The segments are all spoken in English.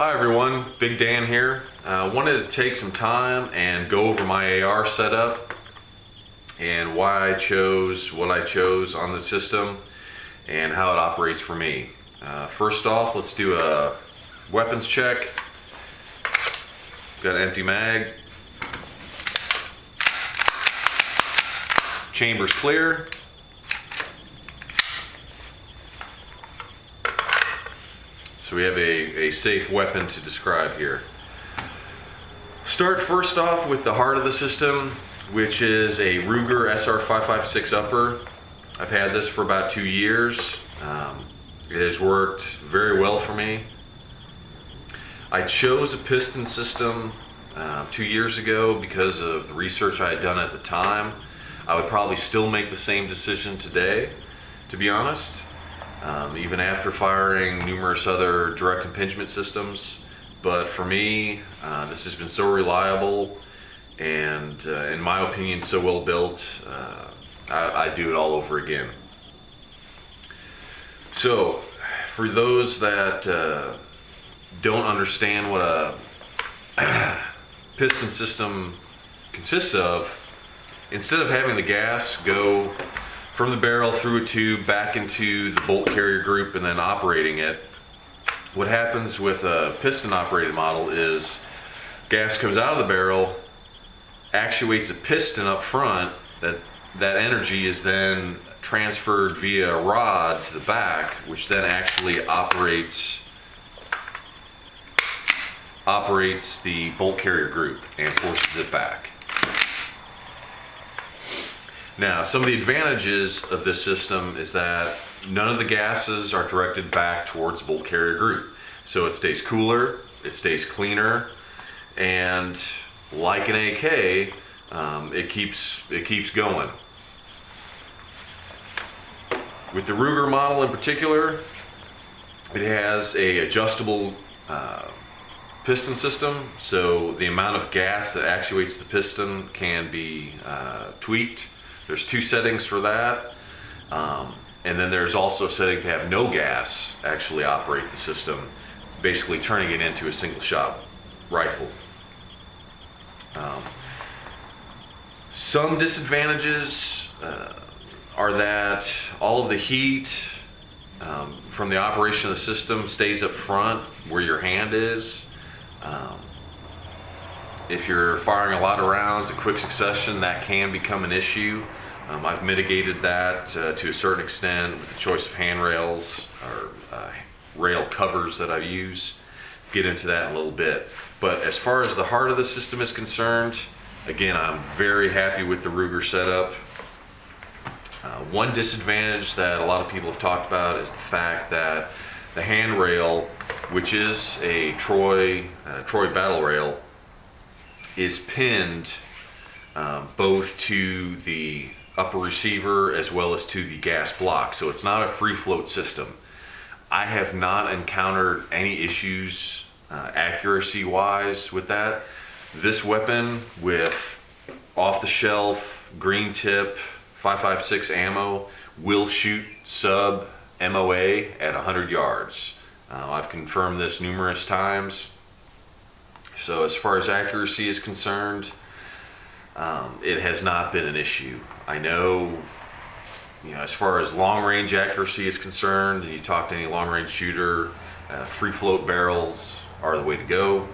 Hi everyone, Big Dan here. Wanted to take some time and go over my AR setup and why I chose what I chose on the system and how it operates for me. First off, let's do a weapons check. Got an empty mag. Chamber's clear. So we have a safe weapon to describe here. Start first off with the heart of the system, which is a Ruger SR556 upper. I've had this for about 2 years. It has worked very well for me. I chose a piston system 2 years ago because of the research I had done at the time. I would probably still make the same decision today, to be honest. Even after firing numerous other direct impingement systems. But for me, this has been so reliable and, in my opinion, so well built, I'd do it all over again. So, for those that don't understand what a piston system consists of, instead of having the gas go from the barrel through a tube back into the bolt carrier group and then operating it, what happens with a piston operated model is gas comes out of the barrel, actuates a piston up front, that energy is then transferred via a rod to the back, which then actually operates the bolt carrier group and forces it back. Now, some of the advantages of this system is that none of the gases are directed back towards the bolt carrier group. So it stays cooler, it stays cleaner, and like an AK, it keeps going. With the Ruger model in particular, it has a adjustable piston system, so the amount of gas that actuates the piston can be tweaked. There's 2 settings for that, and then there's also a setting to have no gas actually operate the system, basically turning it into a single shot rifle. Some disadvantages are that all of the heat from the operation of the system stays up front where your hand is. If you're firing a lot of rounds in quick succession, that can become an issue. I've mitigated that to a certain extent with the choice of handrails or rail covers that I use. Get into that in a little bit. But as far as the heart of the system is concerned, again, I'm very happy with the Ruger setup. One disadvantage that a lot of people have talked about is the fact that the handrail, which is a Troy battle rail, is pinned both to the upper receiver as well as to the gas block, so it's not a free float system. I have not encountered any issues accuracy wise with that. This weapon with off the shelf green tip 5.56 ammo will shoot sub MOA at 100 yards. I've confirmed this numerous times. So as far as accuracy is concerned, it has not been an issue. I know, as far as long range accuracy is concerned, you talk to any long range shooter, free float barrels are the way to go.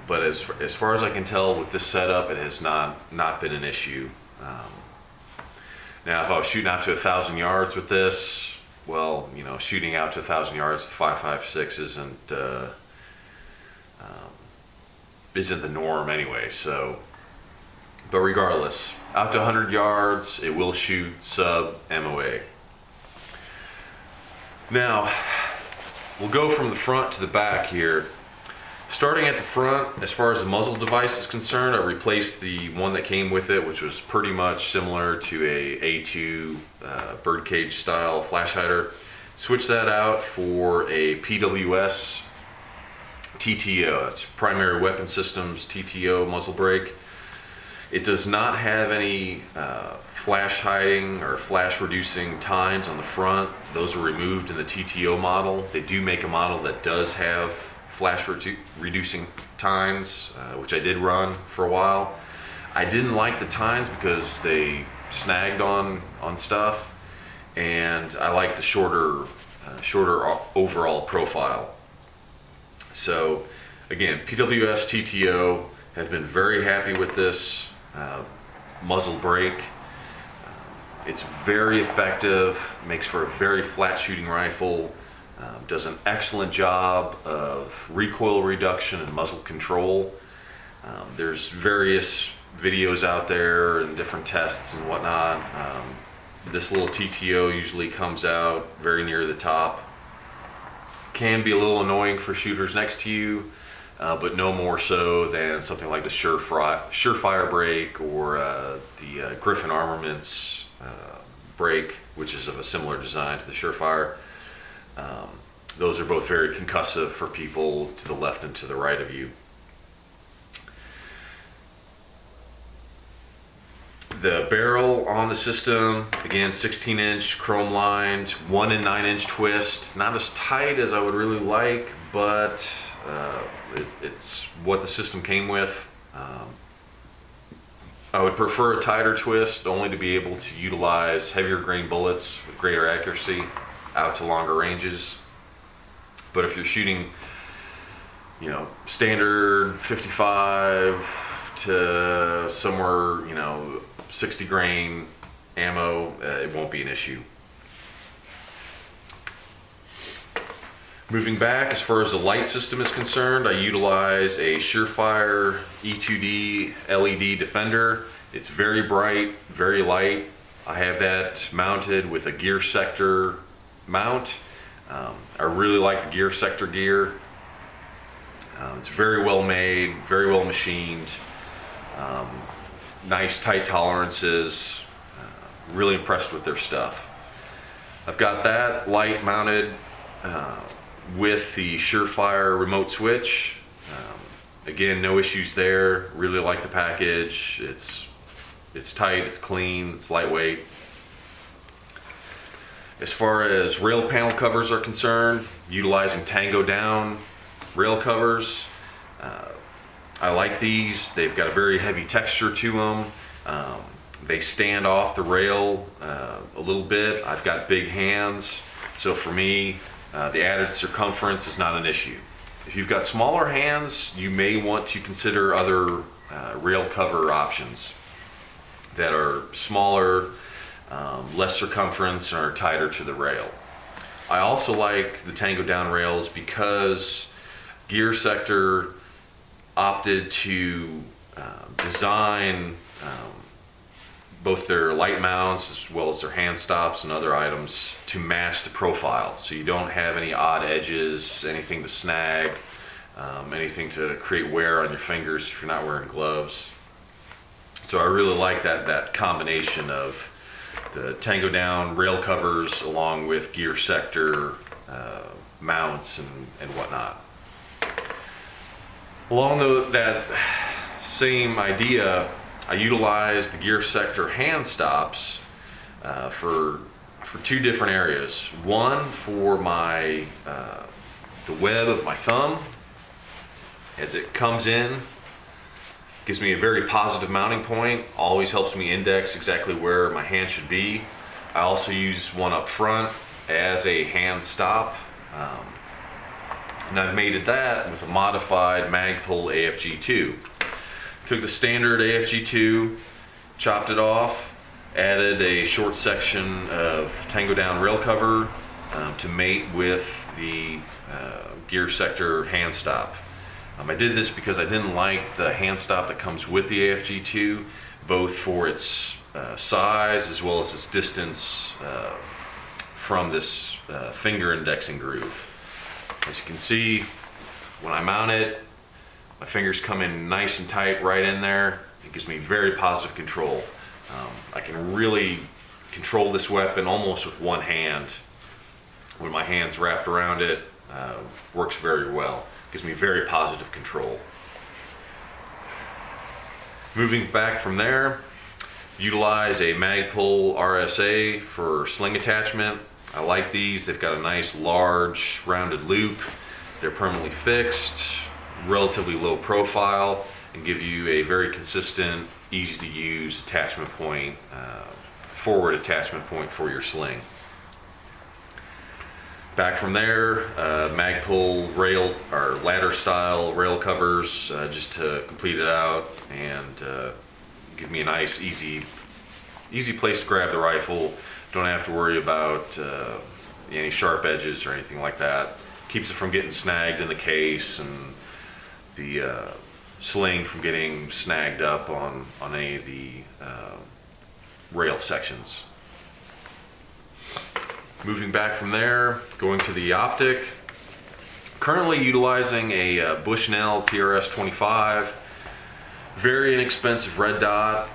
But as far as I can tell with this setup, it has not been an issue. Now, if I was shooting out to 1,000 yards with this, well, shooting out to 1,000 yards with 5.56 isn't the norm anyway. So, but regardless, out to 100 yards, it will shoot sub MOA. Now, we'll go from the front to the back here. Starting at the front, as far as the muzzle device is concerned, I replaced the one that came with it, which was pretty much similar to a A2 birdcage style flash hider. Switched that out for a PWS TTO. It's Primary Weapon Systems TTO muzzle brake. It does not have any flash hiding or flash reducing tines on the front. Those were removed in the TTO model. They do make a model that does have flash reducing tines, which I did run for a while. I didn't like the tines because they snagged on stuff, and I like the shorter overall profile. So again, PWS TTO have been very happy with this muzzle brake. It's very effective, makes for a very flat shooting rifle, does an excellent job of recoil reduction and muzzle control. There's various videos out there and different tests and whatnot. This little TTO usually comes out very near the top. Can be a little annoying for shooters next to you, but no more so than something like the Surefire brake or the Griffin Armaments brake, which is of a similar design to the Surefire. Those are both very concussive for people to the left and to the right of you. The barrel on the system, again, 16-inch chrome lined, 1 and 9-inch twist. Not as tight as I would really like, but it's what the system came with. I would prefer a tighter twist, only to be able to utilize heavier grain bullets with greater accuracy out to longer ranges. But if you're shooting, you know, standard 55 to somewhere, you know, 60 grain ammo, it won't be an issue. Moving back, as far as the light system is concerned, I utilize a Surefire E2D LED Defender. It's very bright, very light. I have that mounted with a gear sector mount. I really like the gear sector gear. It's very well made, very well machined. Nice tight tolerances. Really impressed with their stuff. I've got that light mounted with the Surefire remote switch. Again, no issues there. Really like the package. It's tight, it's clean, it's lightweight. As far as rail panel covers are concerned, utilizing Tango Down rail covers. I like these. They've got a very heavy texture to them. They stand off the rail a little bit. I've got big hands, so for me, the added circumference is not an issue. If you've got smaller hands, you may want to consider other rail cover options that are smaller, less circumference, and are tighter to the rail. I also like the Tango Down rails because Gear Sector opted to design both their light mounts as well as their hand stops and other items to match the profile, so you don't have any odd edges, anything to snag, anything to create wear on your fingers if you're not wearing gloves. So I really like that combination of the Tango Down rail covers along with Gear Sector mounts and whatnot. Along that same idea, I utilize the Gear Sector hand stops for two different areas. One for my the web of my thumb as it comes in. Gives me a very positive mounting point, always helps me index exactly where my hand should be. I also use one up front as a hand stop. And I've mated that with a modified Magpul AFG2. Took the standard AFG2, chopped it off, added a short section of Tango Down rail cover to mate with the Gear Sector hand stop. I did this because I didn't like the hand stop that comes with the AFG2, both for its size as well as its distance from this finger indexing groove. As you can see, when I mount it, my fingers come in nice and tight right in there. It gives me very positive control. I can really control this weapon almost with one hand. When my hand's wrapped around it, works very well. Gives me very positive control. Moving back from there, utilize a Magpul RSA for sling attachment. I like these. They've got a nice large rounded loop. They're permanently fixed, relatively low profile, and give you a very consistent, easy to use attachment point, forward attachment point for your sling. Back from there, Magpul rail or ladder style rail covers, just to complete it out and give me a nice, easy place to grab the rifle. Don't have to worry about any sharp edges or anything like that. Keeps it from getting snagged in the case, and the sling from getting snagged up on any of the rail sections. Moving back from there, going to the optic. Currently utilizing a Bushnell TRS-25. Very inexpensive red dot.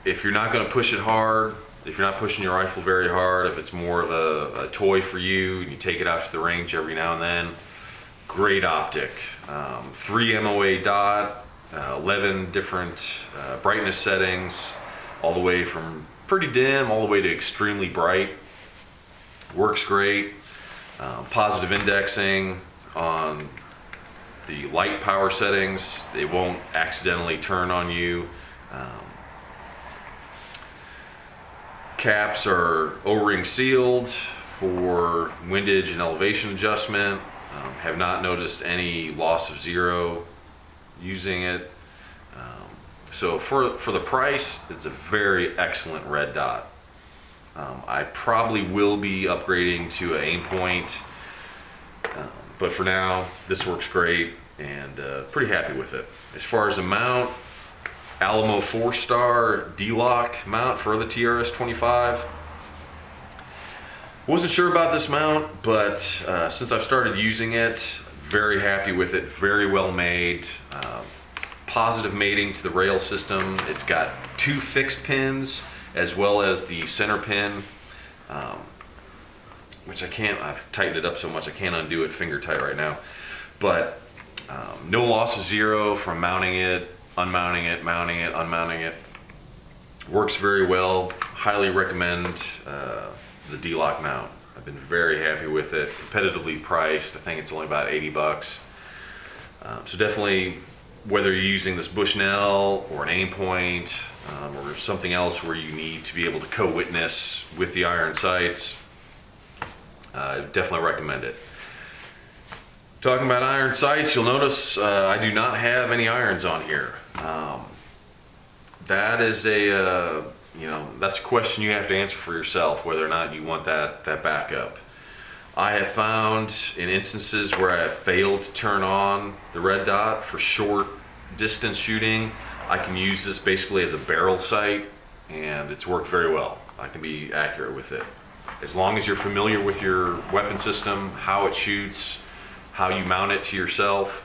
If you're not going to push it hard, if you're not pushing your rifle very hard, if it's more of a toy for you and you take it out to the range every now and then, great optic. 3 MOA dot, 11 different brightness settings, all the way from pretty dim all the way to extremely bright. Works great. Positive indexing on the light power settings. They won't accidentally turn on you. Caps are O-ring sealed for windage and elevation adjustment. Have not noticed any loss of zero using it. So for the price, it's a very excellent red dot. I probably will be upgrading to an Aimpoint, but for now, this works great, and pretty happy with it. As far as the mount, Alamo 4-star D-lock mount for the TRS-25. Wasn't sure about this mount, but since I've started using it, very happy with it. Very well made. Positive mating to the rail system. It's got 2 fixed pins as well as the center pin, which I've tightened it up so much I can't undo it finger tight right now. But no loss of zero from mounting it, unmounting it, mounting it, unmounting it. Works very well. Highly recommend the D-lock mount. I've been very happy with it. Competitively priced. I think it's only about 80 bucks. So definitely, whether you're using this Bushnell or an Aimpoint or something else where you need to be able to co-witness with the iron sights, definitely recommend it. Talking about iron sights, you'll notice I do not have any irons on here. That is that's a question you have to answer for yourself, whether or not you want that backup. I have found in instances where I have failed to turn on the red dot for short distance shooting, I can use this basically as a barrel sight, and it's worked very well. I can be accurate with it. As long as you're familiar with your weapon system, how it shoots, how you mount it to yourself,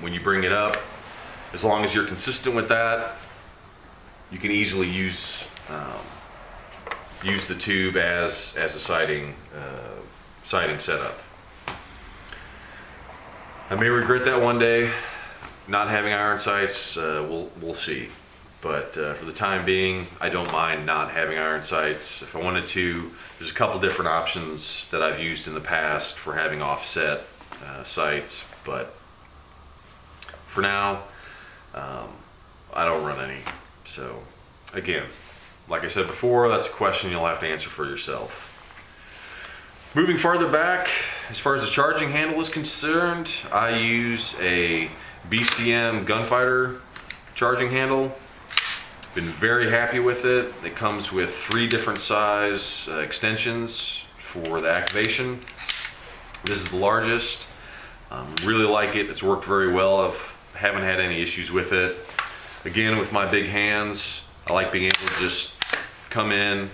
when you bring it up, as long as you're consistent with that, you can easily use the tube as a sighting setup. I may regret that one day, not having iron sights. We'll see. But for the time being, I don't mind not having iron sights. If I wanted to, there's a couple different options that I've used in the past for having offset sights, but for now, I don't run any. So again, like I said before, that's a question you'll have to answer for yourself. Moving farther back, as far as the charging handle is concerned, I use a BCM Gunfighter charging handle. Been very happy with it. It comes with 3 different size extensions for the activation. This is the largest. Really like it. It's worked very well. I haven't had any issues with it. Again, with my big hands, I like being able to just come in,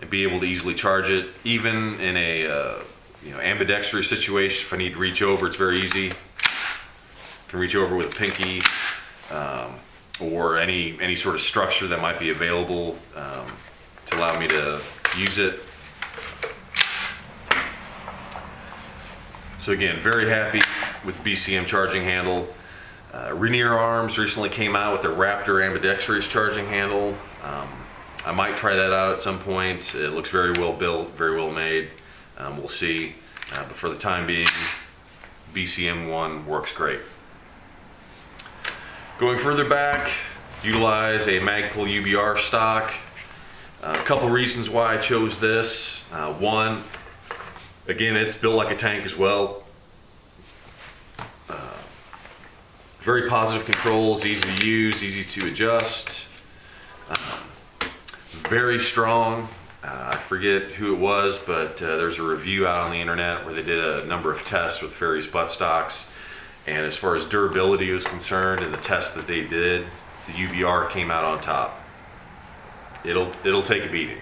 and be able to easily charge it. Even in a ambidextrous situation, if I need to reach over, it's very easy. I can reach over with a pinky, or any sort of structure that might be available to allow me to use it. So again, very happy with the BCM charging handle. Rainier Arms recently came out with the Raptor ambidextrous charging handle. I might try that out at some point. It looks very well built, very well made. We'll see. But for the time being, BCM 1 works great. Going further back, utilize a Magpul UBR stock. A couple reasons why I chose this. One, again, it's built like a tank as well. Very positive controls, easy to use, easy to adjust. Very strong. I forget who it was, but there's a review out on the internet where they did a number of tests with various buttstocks. And as far as durability was concerned, in the test that they did, the UBR came out on top. It'll take a beating.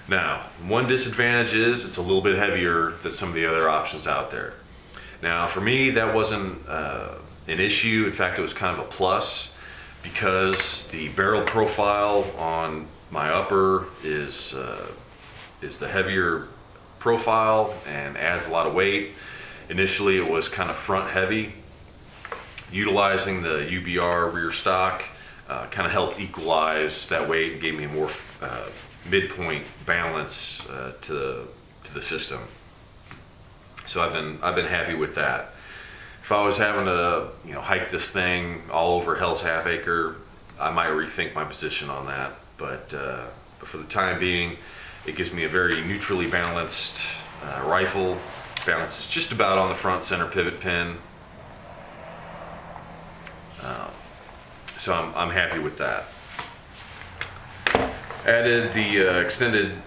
Now, one disadvantage is it's a little bit heavier than some of the other options out there. Now, for me, that wasn't an issue. In fact, it was kind of a plus because the barrel profile on my upper is the heavier profile and adds a lot of weight. Initially, it was kind of front heavy. Utilizing the UBR rear stock kind of helped equalize that weight and gave me a more midpoint balance to the system. So I've been happy with that. If I was having to hike this thing all over Hell's Half Acre, I might rethink my position on that. But for the time being, it gives me a very neutrally balanced rifle. Balances just about on the front center pivot pin. So I'm happy with that. Added the extended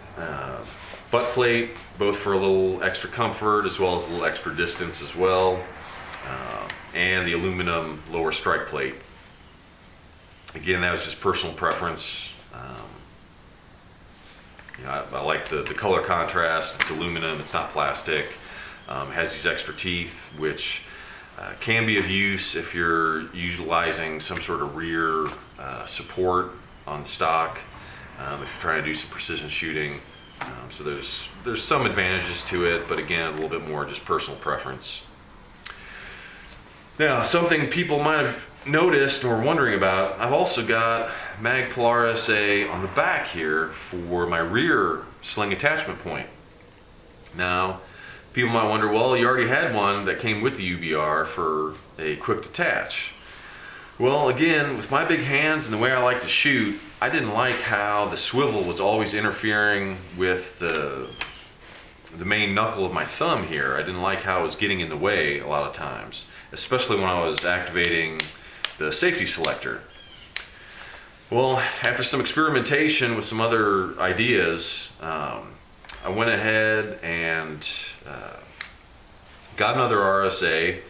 butt plate, both for a little extra comfort as well as a little extra distance as well, and the aluminum lower strike plate. Again, that was just personal preference. I like the color contrast. It's aluminum, it's not plastic. It has these extra teeth, which can be of use if you're utilizing some sort of rear support on the stock, if you're trying to do some precision shooting. So there's some advantages to it, but again, a little bit more just personal preference. Now, something people might have noticed and were wondering about, I've also got Magpul RSA on the back here for my rear sling attachment point. Now, people might wonder, well, you already had one that came with the UBR for a quick detach. Well, again, with my big hands and the way I like to shoot, I didn't like how the swivel was always interfering with the main knuckle of my thumb here. I didn't like how it was getting in the way a lot of times, especially when I was activating the safety selector. Well, after some experimentation with some other ideas, I went ahead and got another RSA,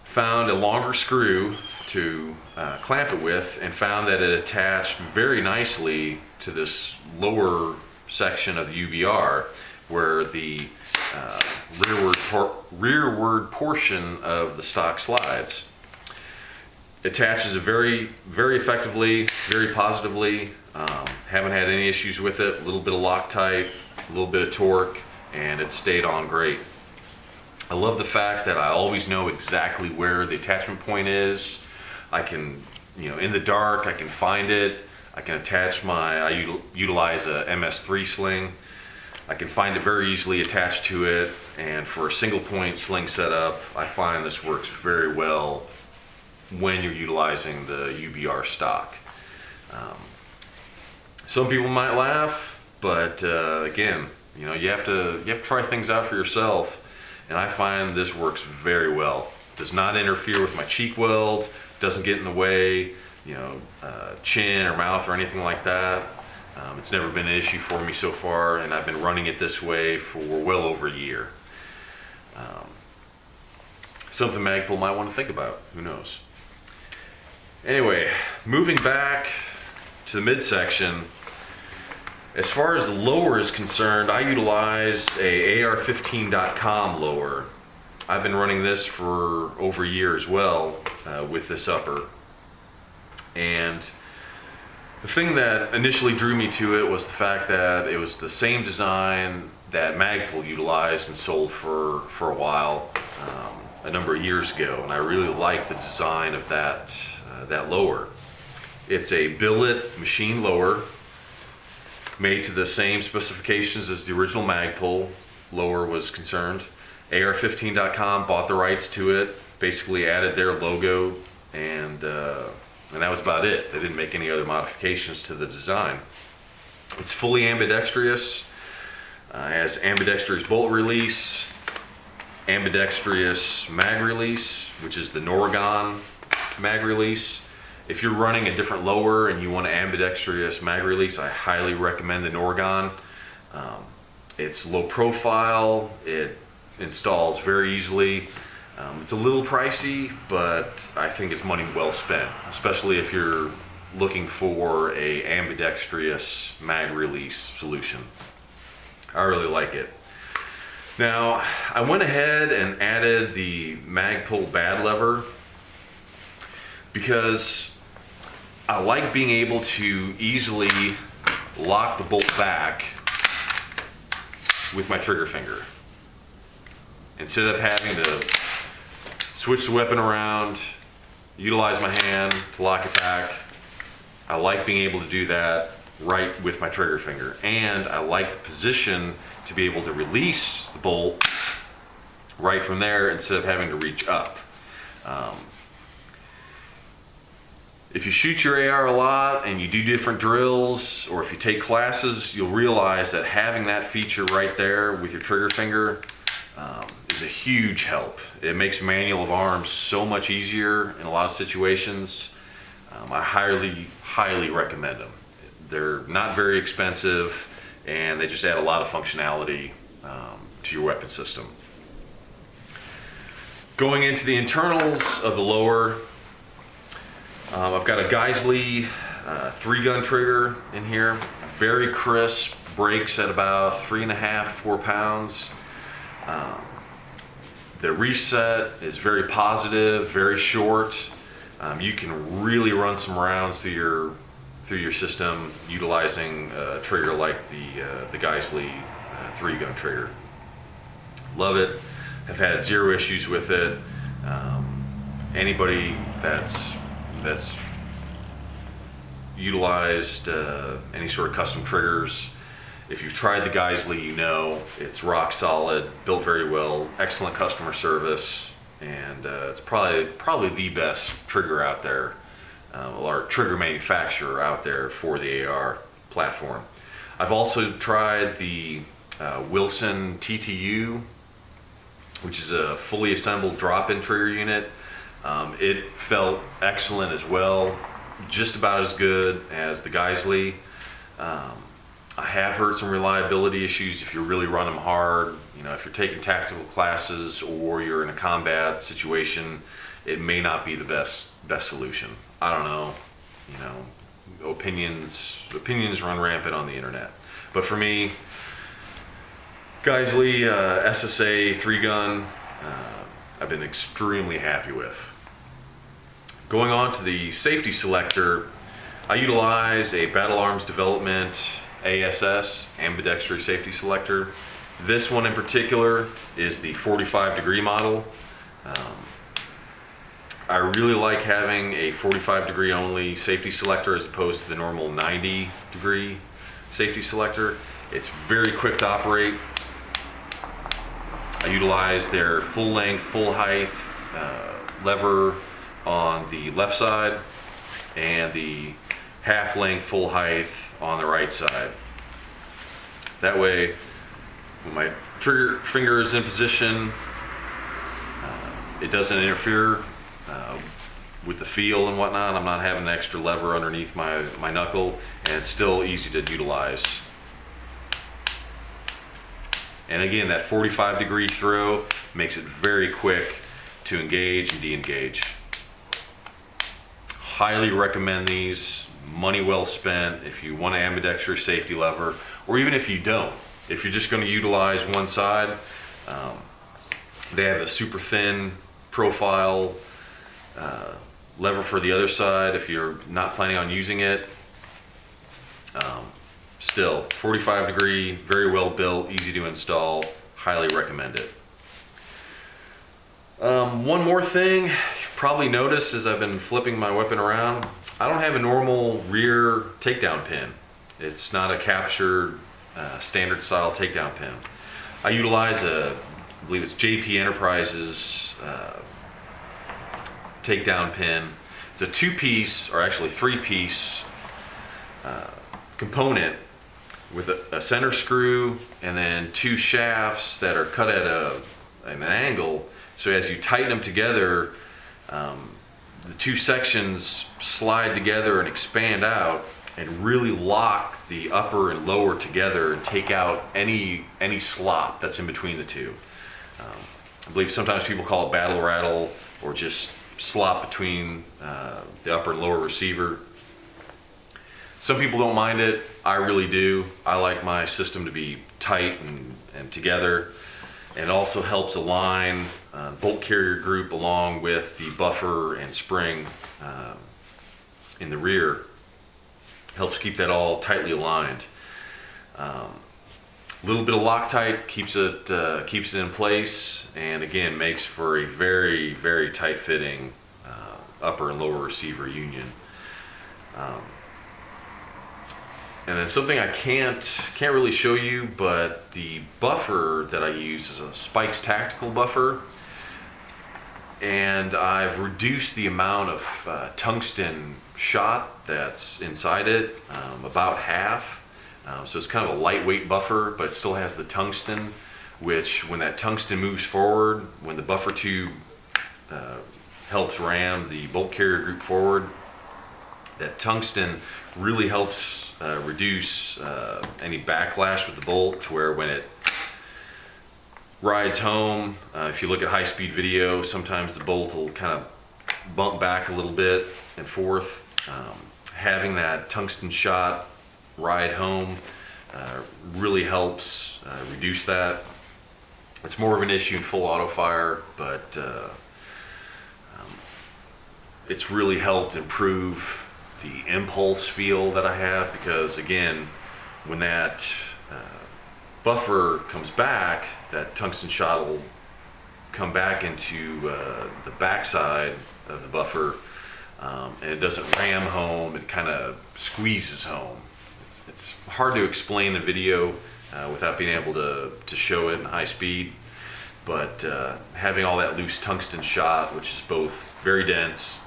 found a longer screw to clamp it with, and found that it attached very nicely to this lower section of the UBR where the rearward portion of the stock slides. It attaches it very, very effectively, very positively. Haven't had any issues with it. A little bit of Loctite, a little bit of torque, and it stayed on great. I love the fact that I always know exactly where the attachment point is. I can, in the dark, I can find it. I can attach I utilize a MS3 sling. I can find it very easily attached to it, and for a single point sling setup, I find this works very well when you're utilizing the UBR stock. Some people might laugh, but again, you have to try things out for yourself, and I find this works very well. It does not interfere with my cheek weld, doesn't get in the way, chin or mouth or anything like that. It's never been an issue for me so far, and I've been running it this way for well over a year. Something Magpul might want to think about, who knows. Anyway, moving back to the midsection, as far as the lower is concerned, I utilize a AR15.com lower. I've been running this for over a year as well with this upper. And the thing that initially drew me to it was the fact that it was the same design that Magpul utilized and sold for a while, a number of years ago, and I really like the design of that lower. It's a billet machine lower made to the same specifications as the original Magpul lower was concerned. AR15.com bought the rights to it, basically added their logo, and that was about it. They didn't make any other modifications to the design. It's fully ambidextrous, has ambidextrous bolt release, ambidextrous mag release, which is the Norgon mag release. If you're running a different lower and you want an ambidextrous mag release, I highly recommend the Norgon. It's low profile, it installs very easily. It's a little pricey, but I think it's money well spent, especially if you're looking for a ambidextrous mag release solution. I really like it. Now, I went ahead and added the Magpul bad lever because I like being able to easily lock the bolt back with my trigger finger, instead of having to switch the weapon around, utilize my hand to lock it back. I like being able to do that right with my trigger finger, and I like the position to be able to release the bolt right from there instead of having to reach up. If you shoot your AR a lot and you do different drills, or if you take classes, you'll realize that having that feature right there with your trigger finger is a huge help. It makes manual of arms so much easier in a lot of situations. I highly recommend them. They're not very expensive, and they just add a lot of functionality to your weapon system. Going into the internals of the lower, I've got a Geissele 3-gun trigger in here, very crisp, breaks at about 3.5 to 4 pounds. The reset is very positive, very short. You can really run some rounds through your system utilizing a trigger like the Geissele 3-gun trigger. Love it. Have had zero issues with it. Anybody that's utilized any sort of custom triggers, if you've tried the Geissele, you know it's rock solid, built very well, excellent customer service, and it's probably the best trigger out there, or trigger manufacturer out there for the AR platform. I've also tried the Wilson TTU, which is a fully assembled drop-in trigger unit. It felt excellent as well, just about as good as the Geissele. I have heard some reliability issues if you really run them hard. You know, if you're taking tactical classes or you're in a combat situation, it may not be the best solution. I don't know. You know, opinions run rampant on the internet. But for me, Geissele SSA 3-gun, I've been extremely happy with. Going on to the safety selector, I utilize a Battle Arms Development ASS, ambidextrous safety selector. This one in particular is the 45-degree model. I really like having a 45-degree only safety selector as opposed to the normal 90-degree safety selector. It's very quick to operate. I utilize their full length, full height lever on the left side and the half length, full height on the right side. That way, when my trigger finger is in position, it doesn't interfere with the feel and whatnot. I'm not having an extra lever underneath my knuckle, and it's still easy to utilize. And again, that 45-degree throw makes it very quick to engage and de-engage. Highly recommend these. Money well spent if you want an ambidextrous safety lever, or even if you don't. If you're just going to utilize one side, they have a super thin profile lever for the other side if you're not planning on using it. still 45 degree, very well built, easy to install, highly recommend it. One more thing you probably noticed as I've been flipping my weapon around, I don't have a normal rear takedown pin. It's not a captured standard style takedown pin. I utilize I believe it's JP Enterprises takedown pin. It's a 2-piece, or actually 3-piece component with a center screw and then 2 shafts that are cut at an angle. So as you tighten them together, the 2 sections slide together and expand out and really lock the upper and lower together and take out any slop that's in between the two. I believe sometimes people call it battle rattle or just slop between the upper and lower receiver. Some people don't mind it. I really do. I like my system to be tight and together. And it also helps align bolt carrier group along with the buffer and spring in the rear. Helps keep that all tightly aligned. A little bit of Loctite keeps it in place, and again makes for a very, very tight fitting upper and lower receiver union. And then something I can't really show you, but the buffer that I use is a Spikes Tactical buffer, and I've reduced the amount of tungsten shot that's inside it about half. So it's kind of a lightweight buffer, but it still has the tungsten, which when that tungsten moves forward, when the buffer tube helps ram the bolt carrier group forward, that tungsten really helps reduce any backlash with the bolt, to where when it rides home, if you look at high-speed video, sometimes the bolt will kind of bump back a little bit and forth. Having that tungsten shot ride home really helps reduce that. It's more of an issue in full auto fire, but it's really helped improve the impulse feel that I have, because again, when that buffer comes back, that tungsten shot will come back into the backside of the buffer, and it doesn't ram home, it kind of squeezes home. It's hard to explain in video without being able to show it in high speed, but having all that loose tungsten shot, which is both very dense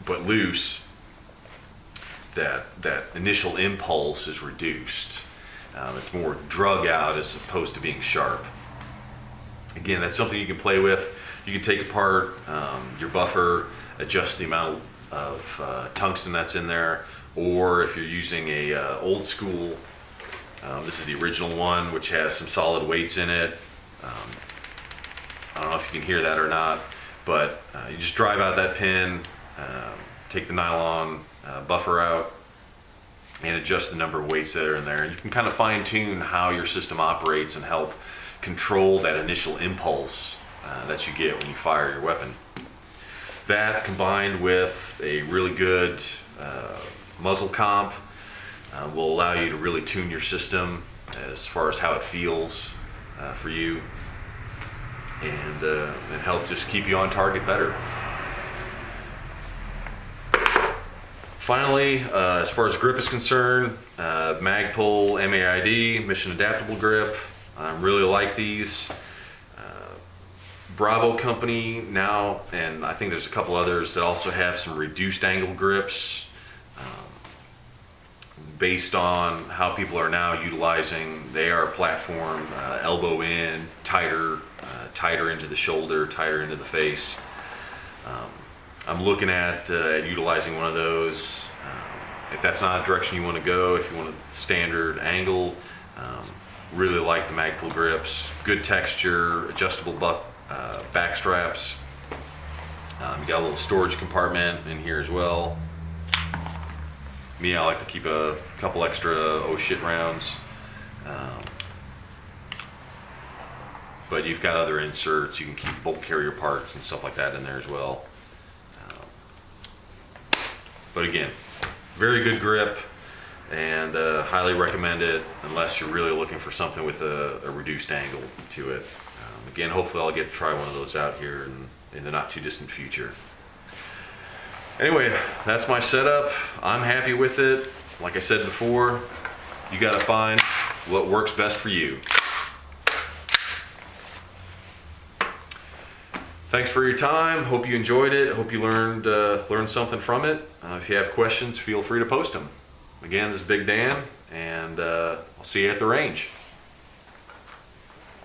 but loose, that initial impulse is reduced. It's more drug out as opposed to being sharp. Again, that's something you can play with. You can take apart your buffer, adjust the amount of tungsten that's in there, or if you're using a old school, this is the original one, which has some solid weights in it. I don't know if you can hear that or not, but you just drive out that pin, take the nylon buffer out, and adjust the number of weights that are in there. You can kind of fine tune how your system operates and help control that initial impulse that you get when you fire your weapon. That, combined with a really good muzzle comp, will allow you to really tune your system as far as how it feels for you, and help just keep you on target better. Finally, as far as grip is concerned, Magpul MAID, Mission Adaptable Grip. I really like these. Bravo Company now, and I think there's a couple others that also have some reduced angle grips based on how people are now utilizing the AR platform, elbow in, tighter into the shoulder, tighter into the face. I'm looking at utilizing one of those. If that's not a direction you want to go, if you want a standard angle, really like the Magpul grips. Good texture, adjustable back straps. You got a little storage compartment in here as well. Me, I like to keep a couple extra oh shit rounds. But you've got other inserts. You can keep bolt carrier parts and stuff like that in there as well. But again, very good grip. and highly recommend it unless you're really looking for something with a reduced angle to it. Again, hopefully I'll get to try one of those out here in the not too distant future. Anyway, that's my setup. I'm happy with it. Like I said before, you got to find what works best for you. Thanks for your time. Hope you enjoyed it. Hope you learned something from it. If you have questions, feel free to post them. Again, this is Big Dan, and I'll see you at the range.